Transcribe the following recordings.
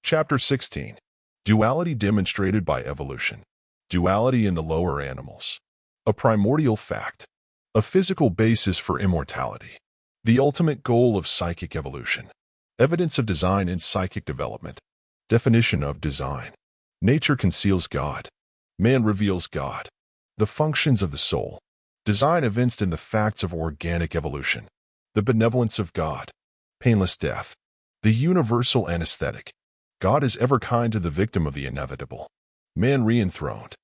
Chapter 16. Duality demonstrated by evolution. Duality in the lower animals. A primordial fact. A physical basis for immortality. The ultimate goal of psychic evolution. Evidence of design in psychic development. Definition of design. Nature conceals God. Man reveals God. The functions of the soul. Design evinced in the facts of organic evolution. The benevolence of God. Painless death. The universal anesthetic. God is ever kind to the victim of the inevitable. Man re-enthroned.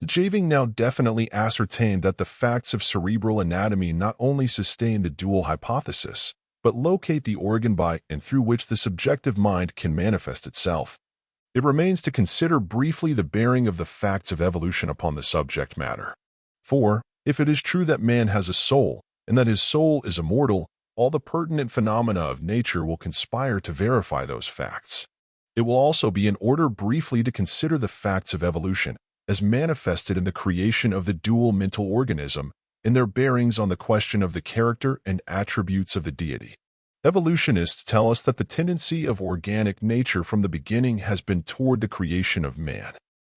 Javing now definitely ascertained that the facts of cerebral anatomy not only sustain the dual hypothesis, but locate the organ by and through which the subjective mind can manifest itself. It remains to consider briefly the bearing of the facts of evolution upon the subject matter. For, if it is true that man has a soul, and that his soul is immortal, all the pertinent phenomena of nature will conspire to verify those facts. It will also be in order briefly to consider the facts of evolution, as manifested in the creation of the dual mental organism, in their bearings on the question of the character and attributes of the deity. Evolutionists tell us that the tendency of organic nature from the beginning has been toward the creation of man.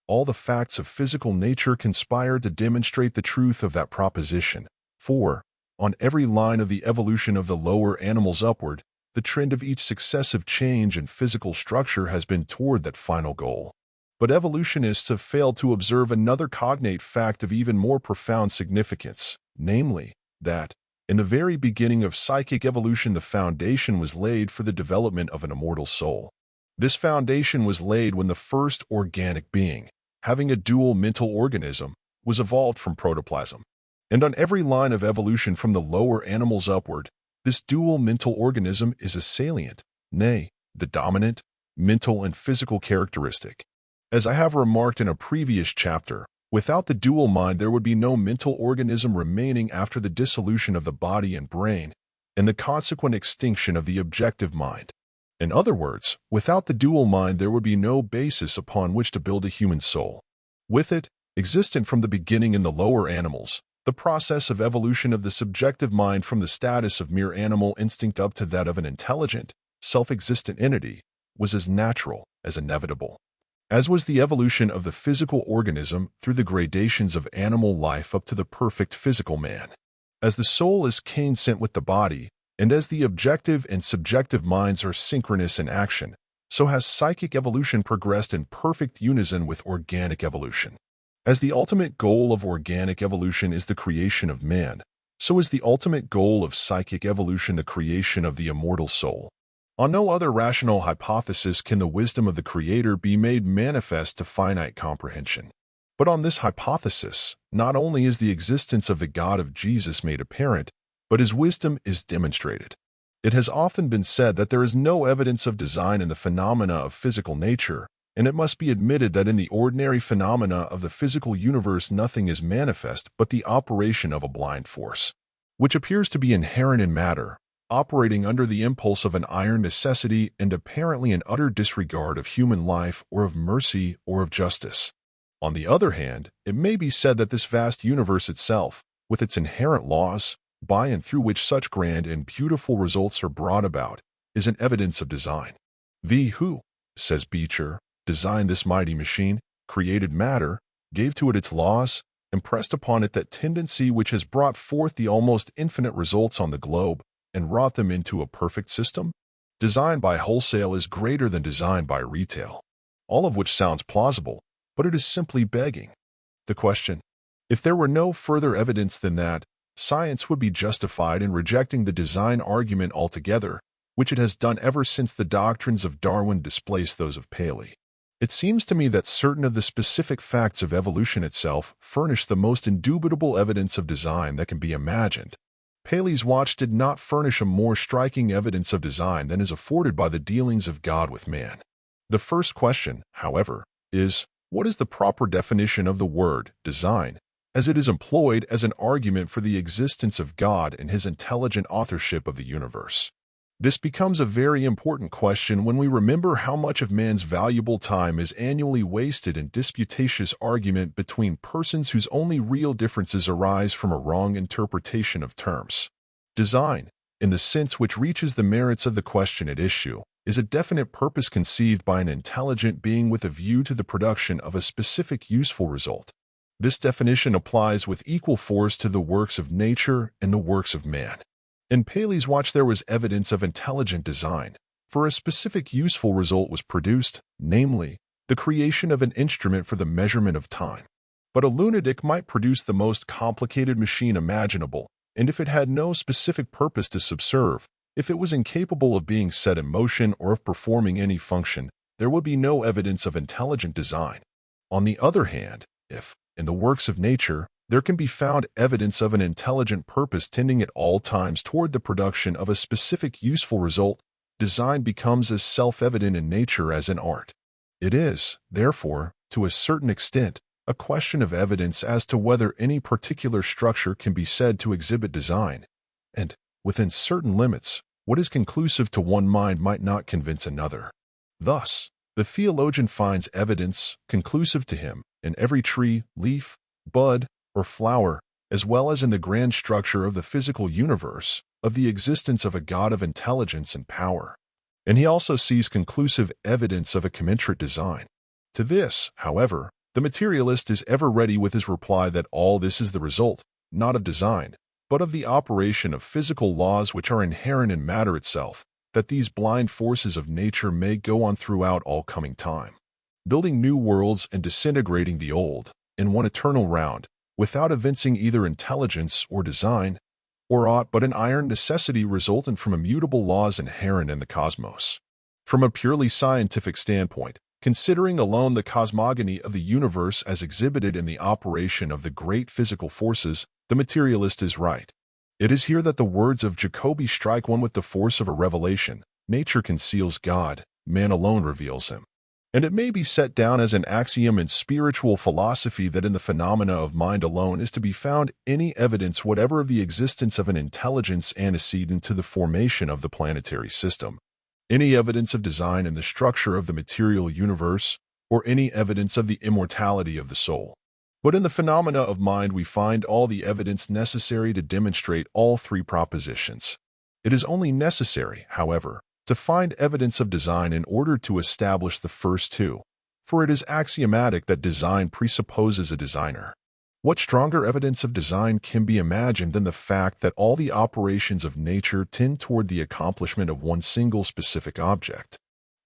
All the facts of physical nature conspire to demonstrate the truth of that proposition, for, on every line of the evolution of the lower animals upward, the trend of each successive change in physical structure has been toward that final goal. But evolutionists have failed to observe another cognate fact of even more profound significance, namely, that, in the very beginning of psychic evolution, the foundation was laid for the development of an immortal soul. This foundation was laid when the first organic being, having a dual mental organism, was evolved from protoplasm. And on every line of evolution from the lower animals upward, this dual mental organism is a salient, nay, the dominant, mental and physical characteristic. As I have remarked in a previous chapter, without the dual mind there would be no mental organism remaining after the dissolution of the body and brain, and the consequent extinction of the objective mind. In other words, without the dual mind there would be no basis upon which to build a human soul. With it, existent from the beginning in the lower animals, the process of evolution of the subjective mind from the status of mere animal instinct up to that of an intelligent, self-existent entity, was as natural as inevitable. As was the evolution of the physical organism through the gradations of animal life up to the perfect physical man. As the soul is kin-sent with the body, and as the objective and subjective minds are synchronous in action, so has psychic evolution progressed in perfect unison with organic evolution. As the ultimate goal of organic evolution is the creation of man, so is the ultimate goal of psychic evolution the creation of the immortal soul. On no other rational hypothesis can the wisdom of the Creator be made manifest to finite comprehension. But on this hypothesis, not only is the existence of the God of Jesus made apparent, but his wisdom is demonstrated. It has often been said that there is no evidence of design in the phenomena of physical nature, and it must be admitted that in the ordinary phenomena of the physical universe nothing is manifest but the operation of a blind force, which appears to be inherent in matter, operating under the impulse of an iron necessity and apparently in utter disregard of human life or of mercy or of justice. On the other hand, it may be said that this vast universe itself, with its inherent laws, by and through which such grand and beautiful results are brought about, is an evidence of design. Who, says Beecher, designed this mighty machine, created matter, gave to it its laws, impressed upon it that tendency which has brought forth the almost infinite results on the globe, and wrought them into a perfect system? Design by wholesale is greater than design by retail. All of which sounds plausible, but it is simply begging the question. If there were no further evidence than that, science would be justified in rejecting the design argument altogether, which it has done ever since the doctrines of Darwin displaced those of Paley. It seems to me that certain of the specific facts of evolution itself furnish the most indubitable evidence of design that can be imagined. Paley's watch did not furnish a more striking evidence of design than is afforded by the dealings of God with man. The first question, however, is, what is the proper definition of the word design, as it is employed as an argument for the existence of God and his intelligent authorship of the universe? This becomes a very important question when we remember how much of man's valuable time is annually wasted in disputatious argument between persons whose only real differences arise from a wrong interpretation of terms. Design, in the sense which reaches the merits of the question at issue, is a definite purpose conceived by an intelligent being with a view to the production of a specific useful result. This definition applies with equal force to the works of nature and the works of man. In Paley's watch there was evidence of intelligent design, for a specific useful result was produced, namely, the creation of an instrument for the measurement of time. But a lunatic might produce the most complicated machine imaginable, and if it had no specific purpose to subserve, if it was incapable of being set in motion or of performing any function, there would be no evidence of intelligent design. On the other hand, if, in the works of nature, there can be found evidence of an intelligent purpose tending at all times toward the production of a specific useful result, design becomes as self-evident in nature as in art. It is, therefore, to a certain extent, a question of evidence as to whether any particular structure can be said to exhibit design, and, within certain limits, what is conclusive to one mind might not convince another. Thus, the theologian finds evidence, conclusive to him, in every tree, leaf, bud, or flower, as well as in the grand structure of the physical universe, of the existence of a God of intelligence and power. And he also sees conclusive evidence of a commensurate design. To this, however, the materialist is ever ready with his reply that all this is the result, not of design, but of the operation of physical laws which are inherent in matter itself, that these blind forces of nature may go on throughout all coming time, building new worlds and disintegrating the old, in one eternal round, without evincing either intelligence or design, or aught but an iron necessity resultant from immutable laws inherent in the cosmos. From a purely scientific standpoint, considering alone the cosmogony of the universe as exhibited in the operation of the great physical forces, the materialist is right. It is here that the words of Jacobi strike one with the force of a revelation. Nature conceals God, man alone reveals him. And it may be set down as an axiom in spiritual philosophy that in the phenomena of mind alone is to be found any evidence whatever of the existence of an intelligence antecedent to the formation of the planetary system, any evidence of design in the structure of the material universe, or any evidence of the immortality of the soul. But in the phenomena of mind we find all the evidence necessary to demonstrate all three propositions. It is only necessary, however, to find evidence of design in order to establish the first two, for it is axiomatic that design presupposes a designer. What stronger evidence of design can be imagined than the fact that all the operations of nature tend toward the accomplishment of one single specific object?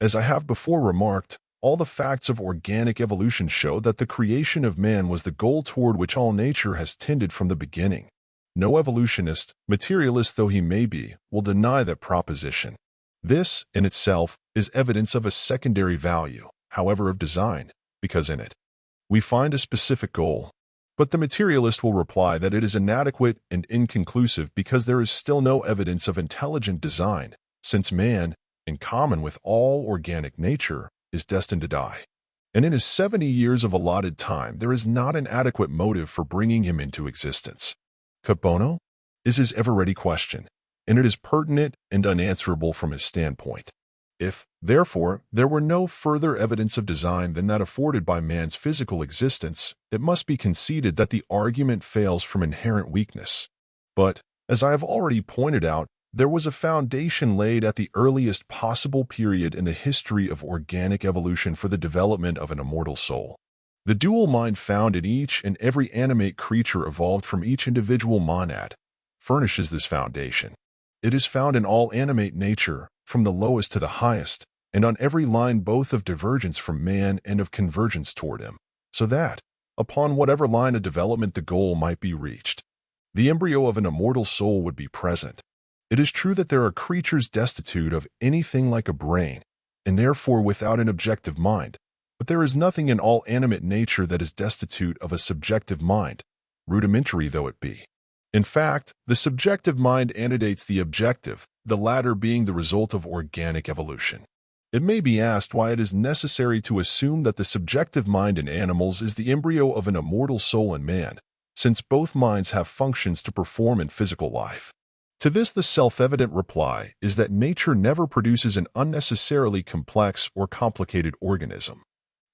As I have before remarked, all the facts of organic evolution show that the creation of man was the goal toward which all nature has tended from the beginning. No evolutionist, materialist though he may be, will deny that proposition. This, in itself, is evidence of a secondary value, however of design, because in it we find a specific goal. But the materialist will reply that it is inadequate and inconclusive because there is still no evidence of intelligent design, since man, in common with all organic nature, is destined to die. And in his 70 years of allotted time there is not an adequate motive for bringing him into existence. Cut bono? Is his ever-ready question, and it is pertinent and unanswerable from his standpoint. If, therefore, there were no further evidence of design than that afforded by man's physical existence, it must be conceded that the argument fails from inherent weakness. But, as I have already pointed out, there was a foundation laid at the earliest possible period in the history of organic evolution for the development of an immortal soul. The dual mind found in each and every animate creature evolved from each individual monad furnishes this foundation. It is found in all animate nature, from the lowest to the highest, and on every line both of divergence from man and of convergence toward him, so that, upon whatever line of development the goal might be reached, the embryo of an immortal soul would be present. It is true that there are creatures destitute of anything like a brain, and therefore without an objective mind, but there is nothing in all animate nature that is destitute of a subjective mind, rudimentary though it be. In fact, the subjective mind antedates the objective, the latter being the result of organic evolution. It may be asked why it is necessary to assume that the subjective mind in animals is the embryo of an immortal soul in man, since both minds have functions to perform in physical life. To this the self-evident reply is that nature never produces an unnecessarily complex or complicated organism.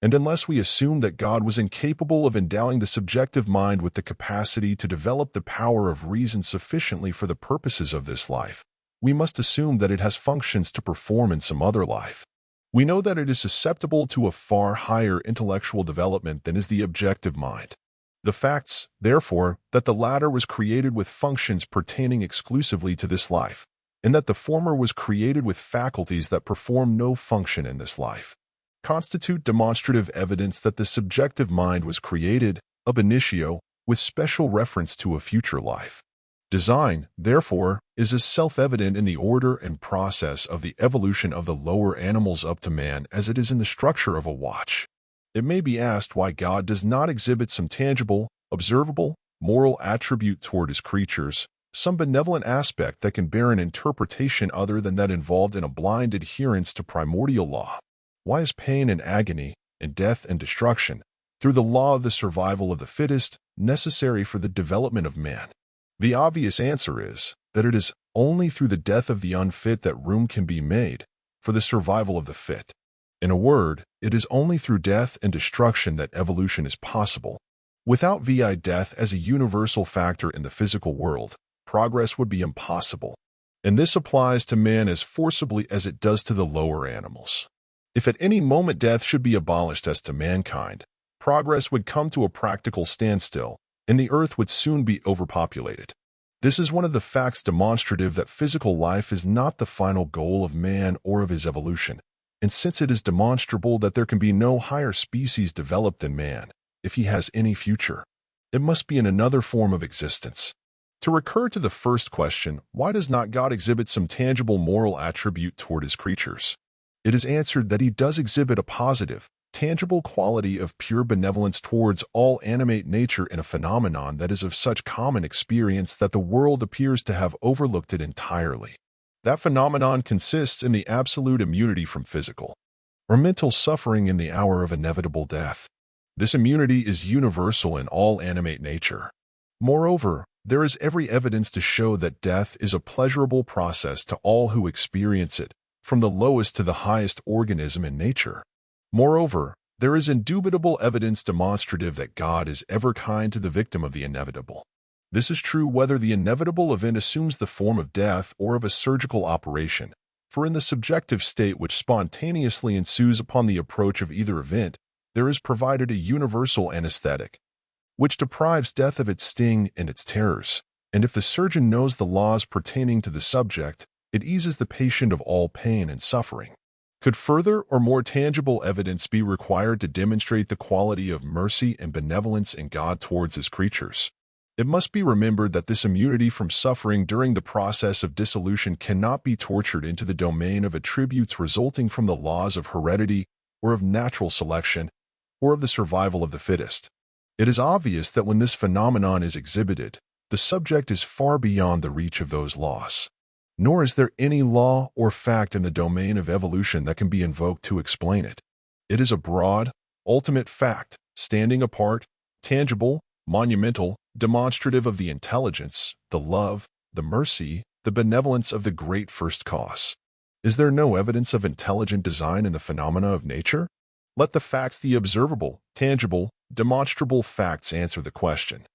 And unless we assume that God was incapable of endowing the subjective mind with the capacity to develop the power of reason sufficiently for the purposes of this life, we must assume that it has functions to perform in some other life. We know that it is susceptible to a far higher intellectual development than is the objective mind. The facts, therefore, that the latter was created with functions pertaining exclusively to this life, and that the former was created with faculties that perform no function in this life, constitute demonstrative evidence that the subjective mind was created, ab initio, with special reference to a future life. Design, therefore, is as self-evident in the order and process of the evolution of the lower animals up to man as it is in the structure of a watch. It may be asked why God does not exhibit some tangible, observable, moral attribute toward his creatures, some benevolent aspect that can bear an interpretation other than that involved in a blind adherence to primordial law. Why is pain and agony, and death and destruction, through the law of the survival of the fittest, necessary for the development of man? The obvious answer is that it is only through the death of the unfit that room can be made for the survival of the fit. In a word, it is only through death and destruction that evolution is possible. Without VI death as a universal factor in the physical world, progress would be impossible. And this applies to man as forcibly as it does to the lower animals. If at any moment death should be abolished as to mankind, progress would come to a practical standstill, and the earth would soon be overpopulated. This is one of the facts demonstrative that physical life is not the final goal of man or of his evolution, and since it is demonstrable that there can be no higher species developed than man, if he has any future, it must be in another form of existence. To recur to the first question, why does not God exhibit some tangible moral attribute toward his creatures? It is answered that he does exhibit a positive, tangible quality of pure benevolence towards all animate nature in a phenomenon that is of such common experience that the world appears to have overlooked it entirely. That phenomenon consists in the absolute immunity from physical or mental suffering in the hour of inevitable death. This immunity is universal in all animate nature. Moreover, there is every evidence to show that death is a pleasurable process to all who experience it, from the lowest to the highest organism in nature. Moreover, there is indubitable evidence demonstrative that God is ever kind to the victim of the inevitable. This is true whether the inevitable event assumes the form of death or of a surgical operation, for in the subjective state which spontaneously ensues upon the approach of either event, there is provided a universal anesthetic, which deprives death of its sting and its terrors, and if the surgeon knows the laws pertaining to the subject, it eases the patient of all pain and suffering. Could further or more tangible evidence be required to demonstrate the quality of mercy and benevolence in God towards his creatures? It must be remembered that this immunity from suffering during the process of dissolution cannot be tortured into the domain of attributes resulting from the laws of heredity or of natural selection or of the survival of the fittest. It is obvious that when this phenomenon is exhibited, the subject is far beyond the reach of those laws. Nor is there any law or fact in the domain of evolution that can be invoked to explain it. It is a broad, ultimate fact, standing apart, tangible, monumental, demonstrative of the intelligence, the love, the mercy, the benevolence of the great first cause. Is there no evidence of intelligent design in the phenomena of nature? Let the facts, the observable, tangible, demonstrable facts answer the question.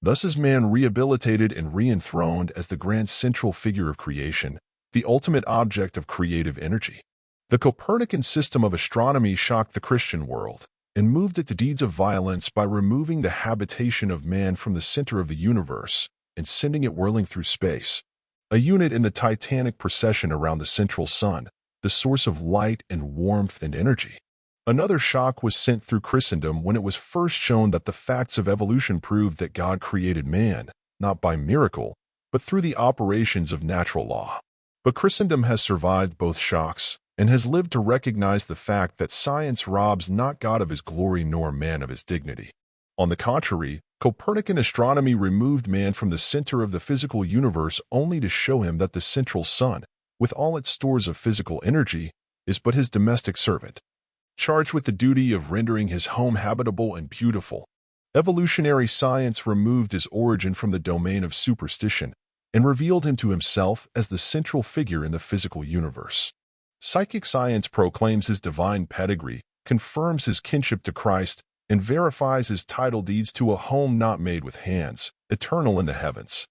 Thus is man rehabilitated and re-enthroned as the grand central figure of creation, the ultimate object of creative energy. The Copernican system of astronomy shocked the Christian world and moved it to deeds of violence by removing the habitation of man from the center of the universe and sending it whirling through space, a unit in the titanic procession around the central sun, the source of light and warmth and energy. Another shock was sent through Christendom when it was first shown that the facts of evolution proved that God created man, not by miracle, but through the operations of natural law. But Christendom has survived both shocks and has lived to recognize the fact that science robs not God of his glory nor man of his dignity. On the contrary, Copernican astronomy removed man from the center of the physical universe only to show him that the central sun, with all its stores of physical energy, is but his domestic servant, charged with the duty of rendering his home habitable and beautiful. Evolutionary science removed his origin from the domain of superstition and revealed him to himself as the central figure in the physical universe. Psychic science proclaims his divine pedigree, confirms his kinship to Christ, and verifies his title deeds to a home not made with hands, eternal in the heavens.